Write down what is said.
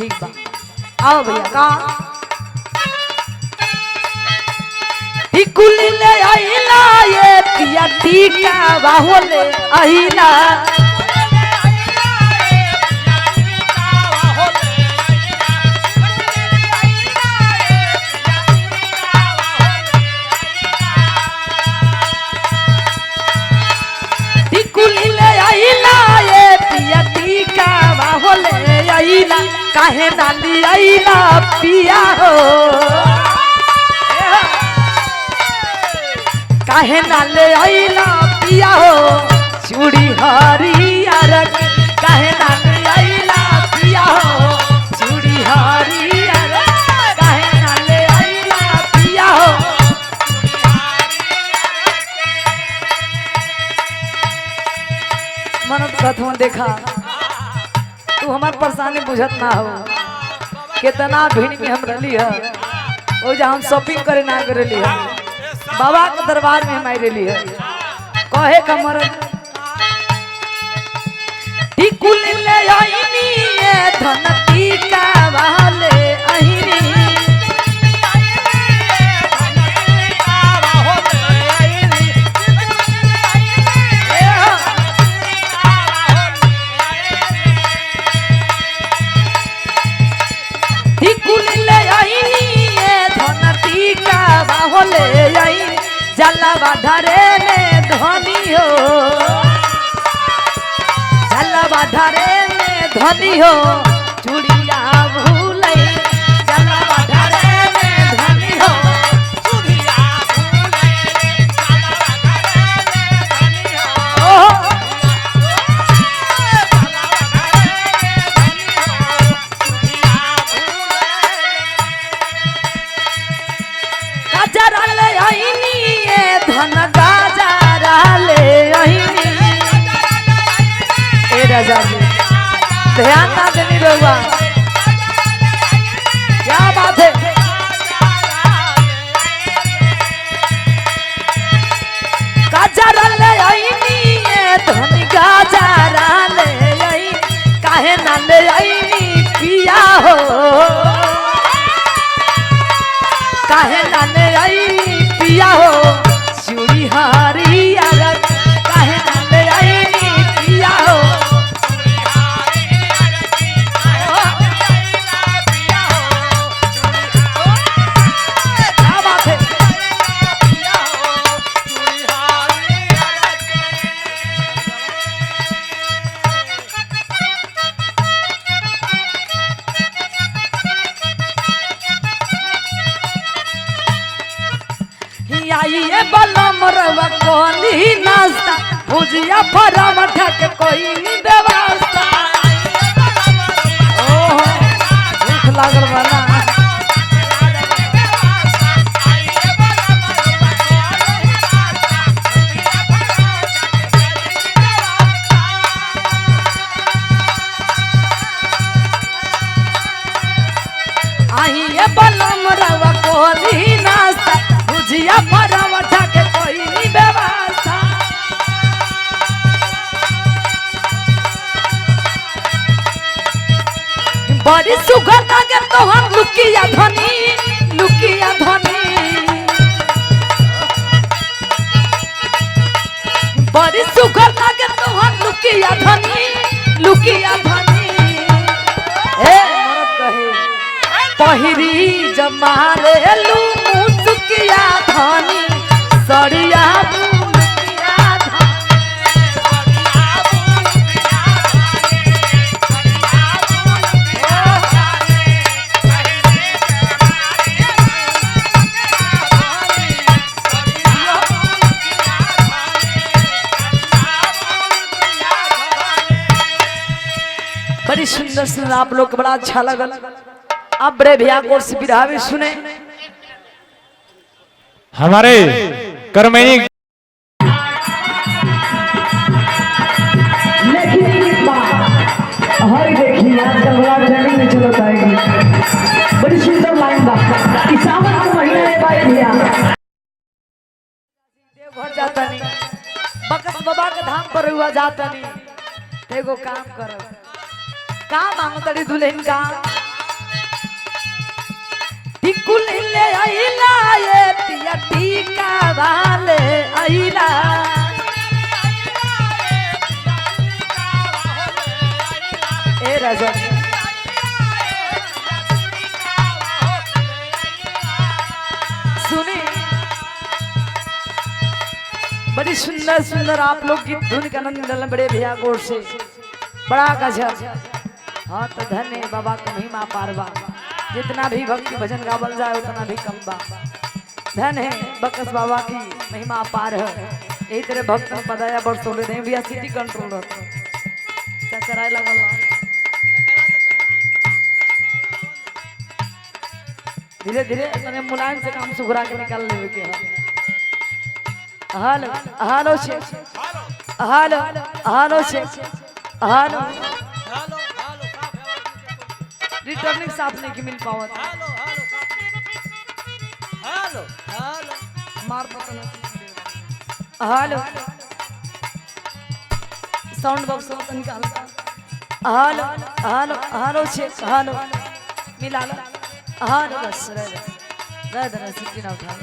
ठीक बा आओ भैया का टिकुली ले आइला ये पिया टीका बाहोले आइला टिकुली ले आइला ये पिया टीका बाहोले आइला काहे नाली आइला पिया हो काहे नाले आइला पिया हो चूड़ी हरियर काहे नाले आइला पिया हो चूड़ी हरियर काहे नाले आइला पिया हो मनत कथों देखा तू हमार परेशानी बुझत ना हो कितना भीड़ में हम रही है वो जहाँ हम शॉपिंग करे ना करेली है बाबा के दरबार में हम आइली है कहे कमर टिकुल ले आईनी ये धन टीका वाले आईनी टिकुल ले आईनी ये धन टीका वाले आईनी जलवा धरे में धनी हो जलवा धरे में धनी हो चूड़िया भूले जलवा धरे में धनी हो चूड़िया भूले जलवा धरे में धनी हो गजरा ले आईनी ये धन गजरा ले आईनी ए राजा जी ध्यान ना देनी रहुआ क्या बात है गजरा ले आईनी ये धन गजरा ले आईनी काहे ना ले आईनी पिया हो काहे नाने आई पिया हो चूड़ी हरियर काहे नाने आई पिया हो चूड़ी हरियर पिया हो क्या बात है पिया हो चूड़ी आइए बलम रवा कोनी नाश्ता भुजिया फरम ठक कोई व्यवस्था ओहो भूख लागल बना आइए बलम रवा कोनी नाश्ता भुजिया फरम ठक कोई व्यवस्था बड़ी सुगर लागे तो हम लुकिया धनी बड़ी सुगर लागे तो हम लुकिया धनी ए मरद कहे पहिरी जमारे लू मुसुकिया धनी सड़िया बड़ी सुंदर सुंदर आप लोग को बड़ा अच्छा लगल अब बड़े भैया को बिरहावे सुने हमारे कर्मणी बड़ी सुंदर लाइन बा सावन का महीना है भाई भैया देवघर जाता नहीं बकस बाबा के धाम पर हुआ जाता नहीं एगो काम करो का मांगो तड़ी दुल्हन का कुल ले आइला ये पिया टीका वाले आइला ए राजा सुनी बड़ी सुंदर सुंदर आप लोग गीत धुन का आनंद मिलल बड़े भैया गोर से बड़ा गजब। हाँ तो धन्य बाबा का महिमा पारवा जितना भी भक्ति भजन गावल जाए उतना भी कम बा। धन है बकस बाबा की महिमा पार है। यही तरह भक्त पदाया बरसोले नहीं भैया सिटी कंट्रोल रहता चचराए लगल धीरे धीरे तने मुलायम से काम सुघरा के निकाल लेवे के हाल हालो शेख हालो हालो शेख हालो रिटर्निंग साफ नहीं की मिल पावत मार पता हालो साउंड बॉक्स से निकाल हालो हालो हालो शेख हालो मिला लो हालो बस रह सिटी ना उठा